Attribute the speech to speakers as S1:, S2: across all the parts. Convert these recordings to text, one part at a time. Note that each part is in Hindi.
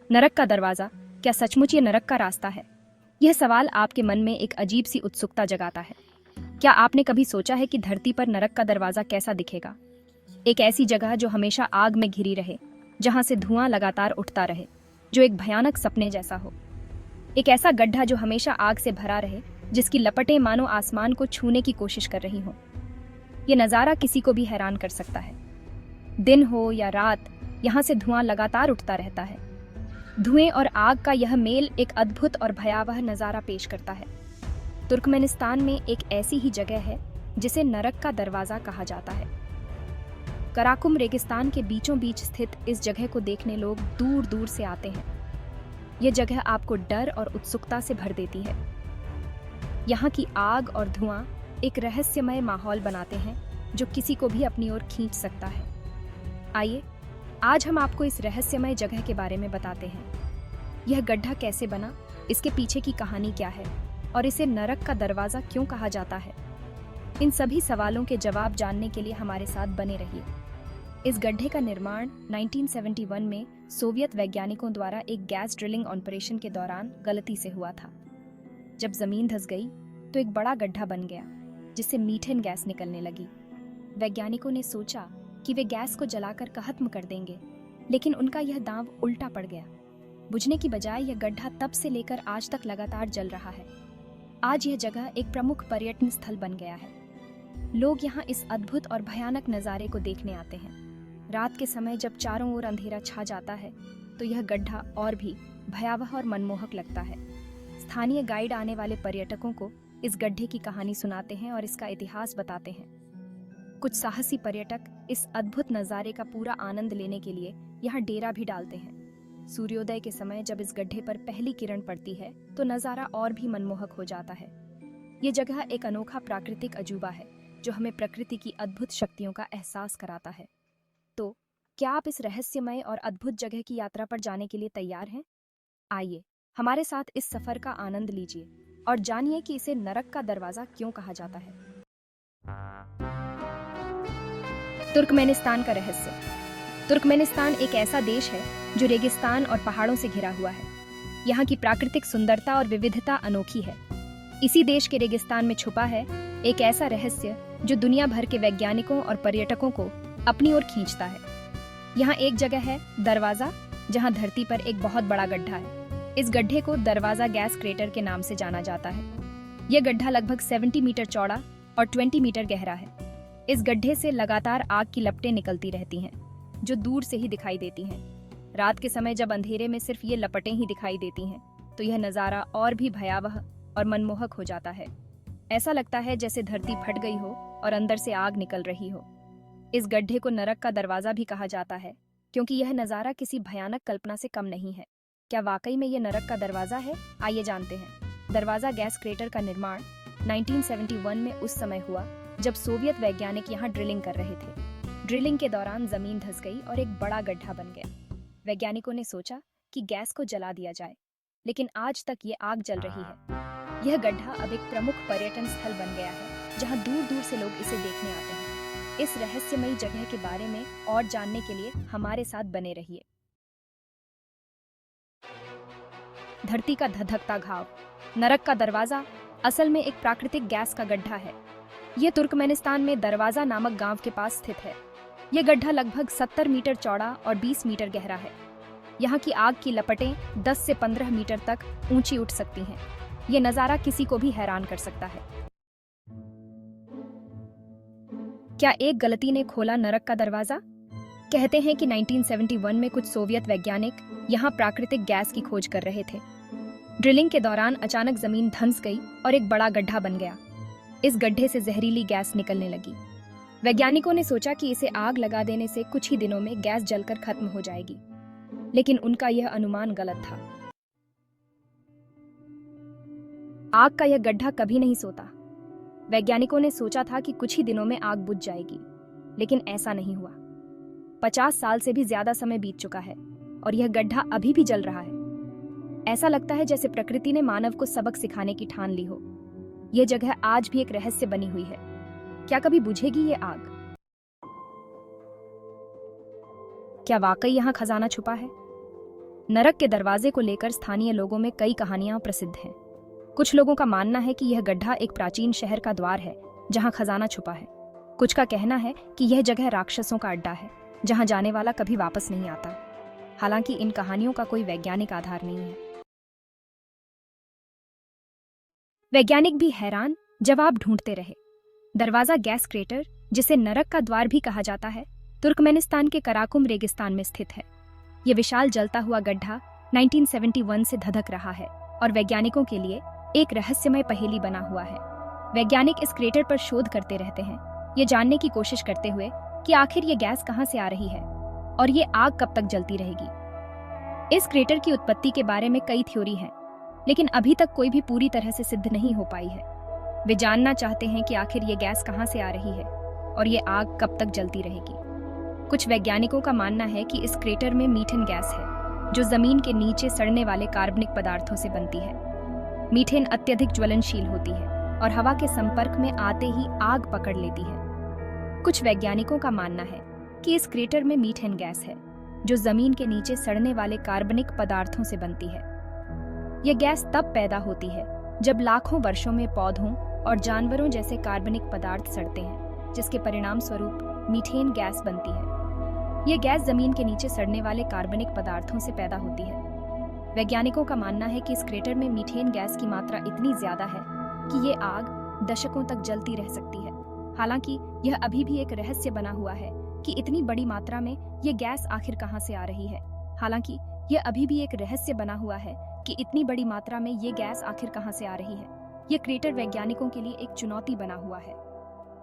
S1: नरक का दरवाजा, क्या सचमुच ये नरक का रास्ता है? यह सवाल आपके मन में एक अजीब सी उत्सुकता जगाता है। क्या आपने कभी सोचा है कि धरती पर नरक का दरवाजा कैसा दिखेगा? एक ऐसी जगह जो हमेशा आग में घिरी रहे, जहां से धुआं लगातार उठता रहे, जो एक भयानक सपने जैसा हो। एक ऐसा गड्ढा जो हमेशा आग से भरा रहे, जिसकी लपटें मानो आसमान को छूने की कोशिश कर रही हों। ये नज़ारा किसी को भी हैरान कर सकता है। दिन हो या रात, यहाँ से धुआं लगातार उठता रहता है। धुएं और आग का यह मेल एक अद्भुत और भयावह नज़ारा पेश करता है। तुर्कमेनिस्तान में एक ऐसी ही जगह है जिसे नरक का दरवाज़ा कहा जाता है। कराकुम रेगिस्तान के बीचों बीच स्थित इस जगह को देखने लोग दूर दूर से आते हैं। यह जगह आपको डर और उत्सुकता से भर देती है। यहाँ की आग और धुआं एक रहस्यमय माहौल बनाते हैं जो किसी को भी अपनी ओर खींच सकता है। आइए, आज हम आपको इस रहस्यमय जगह के बारे में बताते हैं। यह गड्ढा कैसे बना, इसके पीछे की कहानी क्या है और इसे नरक का दरवाज़ा क्यों कहा जाता है। इन सभी सवालों के जवाब जानने के लिए हमारे साथ बने रहिए। इस गड्ढे का निर्माण 1971 में सोवियत वैज्ञानिकों द्वारा एक गैस ड्रिलिंग ऑपरेशन के दौरान गलती से हुआ था। जब जमीन धंस गई तो एक बड़ा गड्ढा बन गया, जिससे मीथेन गैस निकलने लगी। वैज्ञानिकों ने सोचा कि वे गैस को जलाकर खत्म कर देंगे, लेकिन उनका यह दांव उल्टा पड़ गया। बुझने की बजाय यह गड्ढा तब से लेकर आज तक लगातार जल रहा है। आज यह जगह एक प्रमुख पर्यटन स्थल बन गया है। लोग यहाँ इस अद्भुत और भयानक नज़ारे को देखने आते हैं। रात के समय जब चारों ओर अंधेरा छा जाता है तो यह गड्ढा और भी भयावह और मनमोहक लगता है। स्थानीय गाइड आने वाले पर्यटकों को इस गड्ढे की कहानी सुनाते हैं और इसका इतिहास बताते हैं। कुछ साहसी पर्यटक इस अद्भुत नज़ारे का पूरा आनंद लेने के लिए यहाँ डेरा भी डालते हैं। सूर्योदय के समय जब इस गड्ढे पर पहली किरण पड़ती है तो नज़ारा और भी मनमोहक हो जाता है। ये जगह एक अनोखा प्राकृतिक अजूबा है जो हमें प्रकृति की अद्भुत शक्तियों का एहसास कराता है। तो क्या आप इस रहस्यमय और अद्भुत जगह की यात्रा पर जाने के लिए तैयार हैं? आइए, हमारे साथ इस सफर का आनंद लीजिए और जानिए कि इसे नरक का दरवाजा क्यों कहा जाता है। तुर्कमेनिस्तान का रहस्य। तुर्कमेनिस्तान एक ऐसा देश है जो रेगिस्तान और पहाड़ों से घिरा हुआ है। यहाँ की प्राकृतिक सुंदरता और विविधता अनोखी है। इसी देश के रेगिस्तान में छुपा है एक ऐसा रहस्य जो दुनिया भर के वैज्ञानिकों और पर्यटकों को अपनी ओर खींचता है। यहाँ एक जगह है दरवाजा, जहाँ धरती पर एक बहुत बड़ा गड्ढा है। इस गड्ढे को दरवाजा गैस क्रेटर के नाम से जाना जाता है। यह गड्ढा लगभग 70 मीटर चौड़ा और 20 मीटर गहरा है। इस गड्ढे से लगातार आग की लपटें निकलती रहती हैं, जो दूर से ही दिखाई देती हैं। रात के समय जब अंधेरे में सिर्फ ये लपटें ही दिखाई देती हैं, तो यह नज़ारा और भी भयावह और मनमोहक हो जाता है। ऐसा लगता है जैसे धरती फट गई हो और अंदर से आग निकल रही हो। इस गड्ढे को नरक का दरवाज़ा भी कहा जाता है, क्योंकि यह नज़ारा किसी भयानक कल्पना से कम नहीं है। क्या वाकई में ये नरक का दरवाज़ा है? आइए जानते हैं। दरवाज़ा गैस क्रेटर का निर्माण 1971 में उस समय हुआ जब सोवियत वैज्ञानिक यहाँ ड्रिलिंग कर रहे थे। ड्रिलिंग के दौरान जमीन धंस गई और एक बड़ा गड्ढा बन गया। वैज्ञानिकों ने सोचा कि गैस को जला दिया जाए, लेकिन आज तक ये आग जल रही है। यह गड्ढा अब एक प्रमुख पर्यटन स्थल बन गया है, जहाँ दूर दूर से लोग इसे देखने आते हैं। इस रहस्यमयी जगह के बारे में और जानने के लिए हमारे साथ बने रहिए। धरती का धधकता घाव। नरक का दरवाजा असल में एक प्राकृतिक गैस का गड्ढा है। यह तुर्कमेनिस्तान में दरवाजा नामक गांव के पास स्थित है। यह गड्ढा लगभग 70 मीटर चौड़ा और 20 मीटर गहरा है। यहाँ की आग की लपटें 10 से 15 मीटर तक ऊंची उठ सकती हैं। यह नज़ारा किसी को भी हैरान कर सकता है। क्या एक गलती ने खोला नरक का दरवाजा? कहते हैं कि 1971 में कुछ सोवियत वैज्ञानिक यहाँ प्राकृतिक गैस की खोज कर रहे थे। ड्रिलिंग के दौरान अचानक जमीन धंस गई और एक बड़ा गड्ढा बन गया। इस गड्ढे से जहरीली गैस निकलने लगी। वैज्ञानिकों ने सोचा कि इसे आग लगा देने से कुछ ही दिनों में गैस जलकर खत्म हो जाएगी, लेकिन उनका यह अनुमान गलत था। आग का यह गड्ढा कभी नहीं सोता। वैज्ञानिकों ने सोचा था कि कुछ ही दिनों में आग बुझ जाएगी, लेकिन ऐसा नहीं हुआ। 50 साल से भी ज्यादा समय बीत चुका है और यह गड्ढा अभी भी जल रहा है। ऐसा लगता है जैसे प्रकृति ने मानव को सबक सिखाने की ठान ली हो। यह जगह आज भी एक रहस्य बनी हुई है। क्या कभी बुझेगी ये आग? क्या वाकई यहाँ खजाना छुपा है? नरक के दरवाजे को लेकर स्थानीय लोगों में कई कहानियां प्रसिद्ध हैं। कुछ लोगों का मानना है कि यह गड्ढा एक प्राचीन शहर का द्वार है जहां खजाना छुपा है। कुछ का कहना है कि यह जगह राक्षसों का अड्डा है जहां जाने वाला कभी वापस नहीं आता। हालांकि इन कहानियों का कोई वैज्ञानिक आधार नहीं है। वैज्ञानिक भी हैरान जवाब ढूंढते रहे। दरवाजा गैस क्रेटर, जिसे नरक का द्वार भी कहा जाता है, तुर्कमेनिस्तान के कराकुम रेगिस्तान में स्थित है। यह विशाल जलता हुआ गड्ढा 1971 से धधक रहा है और वैज्ञानिकों के लिए एक रहस्यमय पहेली बना हुआ है। वैज्ञानिक इस क्रेटर पर शोध करते रहते हैं, ये जानने की कोशिश करते हुए कि आखिर ये गैस कहां से आ रही है और ये आग कब तक जलती रहेगी। इस क्रेटर की उत्पत्ति के बारे में कई थ्योरी हैं, लेकिन अभी तक कोई भी पूरी तरह से सिद्ध नहीं हो पाई है। वे जानना चाहते हैं कि आखिर ये गैस कहां से आ रही है और ये आग कब तक जलती रहेगी। कुछ वैज्ञानिकों का मानना है कि इस क्रेटर में मीथेन गैस है, जो जमीन के नीचे सड़ने वाले कार्बनिक पदार्थों से बनती है। मीथेन अत्यधिक ज्वलनशील होती है और हवा के संपर्क में आते ही आग पकड़ लेती है। कुछ वैज्ञानिकों का मानना है कि इस क्रेटर में मीथेन गैस है, जो जमीन के नीचे सड़ने वाले कार्बनिक पदार्थों से बनती है। यह गैस तब पैदा होती है जब लाखों वर्षों में पौधों और जानवरों जैसे कार्बनिक पदार्थ सड़ते हैं, जिसके परिणाम स्वरूप मीथेन गैस बनती है। यह गैस जमीन के नीचे सड़ने वाले कार्बनिक पदार्थों से पैदा होती है। वैज्ञानिकों का मानना है कि इस क्रेटर में मीथेन गैस की मात्रा इतनी ज्यादा है कि ये आग दशकों तक जलती रह सकती है। हालांकि यह अभी भी एक रहस्य बना हुआ है कि इतनी बड़ी मात्रा में ये गैस आखिर कहां से आ रही है। हालांकि यह अभी भी एक रहस्य बना हुआ है कि इतनी बड़ी मात्रा में ये गैस आखिर कहां से आ रही है। यह क्रेटर वैज्ञानिकों के लिए एक चुनौती बना हुआ है।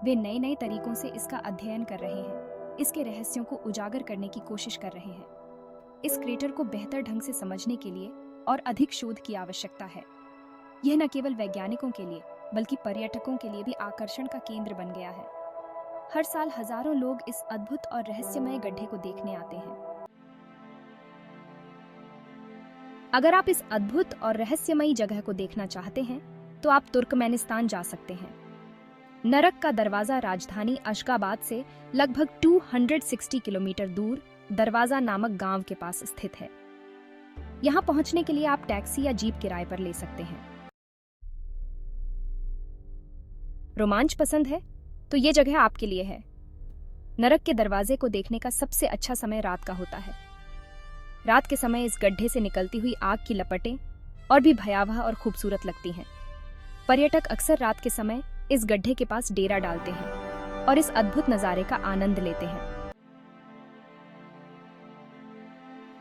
S1: वे नए नए तरीकों से इसका अध्ययन कर रहे हैं, इसके रहस्यों को उजागर करने की कोशिश कर रहे हैं। इस क्रेटर को बेहतर ढंग से समझने के लिए और अधिक शोध की आवश्यकता है। यह न केवल वैज्ञानिकों के लिए बल्कि पर्यटकों के लिए भी आकर्षण का केंद्र बन गया है। हर साल हजारों लोग इस अद्भुत और रहस्यमय गड्ढे को देखने आते हैं। अगर आप इस अद्भुत और रहस्यमयी जगह को देखना चाहते हैं तो आप तुर्कमेनिस्तान जा सकते हैं। नरक का दरवाजा राजधानी अशगाबाद से लगभग 260 किलोमीटर दूर दरवाजा नामक गांव के पास स्थित है। यहां पहुंचने के लिए आप टैक्सी या जीप किराए पर ले सकते हैं। रोमांच पसंद है तो ये जगह आपके लिए है। नरक के दरवाजे को देखने का सबसे अच्छा समय रात का होता है। रात के समय इस गड्ढे से निकलती हुई आग की लपटें और भी भयावह और खूबसूरत लगती हैं। पर्यटक अक्सर रात के समय इस गड्ढे के पास डेरा डालते हैं और इस अद्भुत नजारे का आनंद लेते हैं।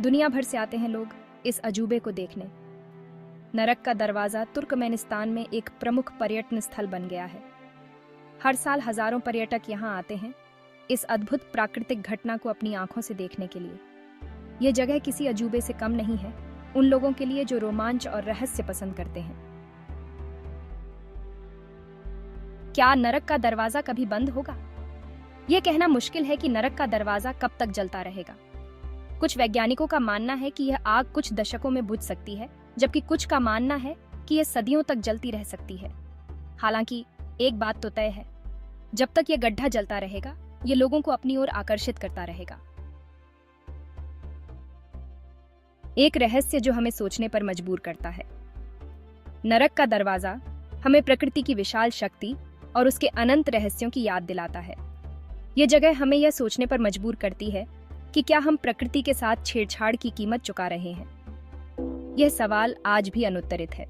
S1: दुनिया भर से आते हैं लोग इस अजूबे को देखने। नरक का दरवाजा तुर्कमेनिस्तान में एक प्रमुख पर्यटन स्थल बन गया है। हर साल हजारों पर्यटक यहाँ आते हैं इस अद्भुत प्राकृतिक घटना को अपनी आंखों से देखने के लिए। यह जगह किसी अजूबे से कम नहीं है उन लोगों के लिए जो रोमांच और रहस्य पसंद करते हैं। क्या नरक का दरवाजा कभी बंद होगा? यह कहना मुश्किल है कि नरक का दरवाजा कब तक जलता रहेगा। कुछ वैज्ञानिकों का मानना है कि यह आग कुछ दशकों में बुझ सकती है, जबकि कुछ का मानना है कि यह सदियों तक जलती रह सकती है। हालांकि एक बात तो तय है, जब तक यह गड्ढा जलता रहेगा, यह लोगों को अपनी ओर आकर्षित करता रहेगा। एक रहस्य जो हमें सोचने पर मजबूर करता है। नरक का दरवाजा हमें प्रकृति की विशाल शक्ति और उसके अनंत रहस्यों की याद दिलाता है। यह जगह हमें यह सोचने पर मजबूर करती है कि क्या हम प्रकृति के साथ छेड़छाड़ की कीमत चुका रहे हैं। यह सवाल आज भी अनुत्तरित है।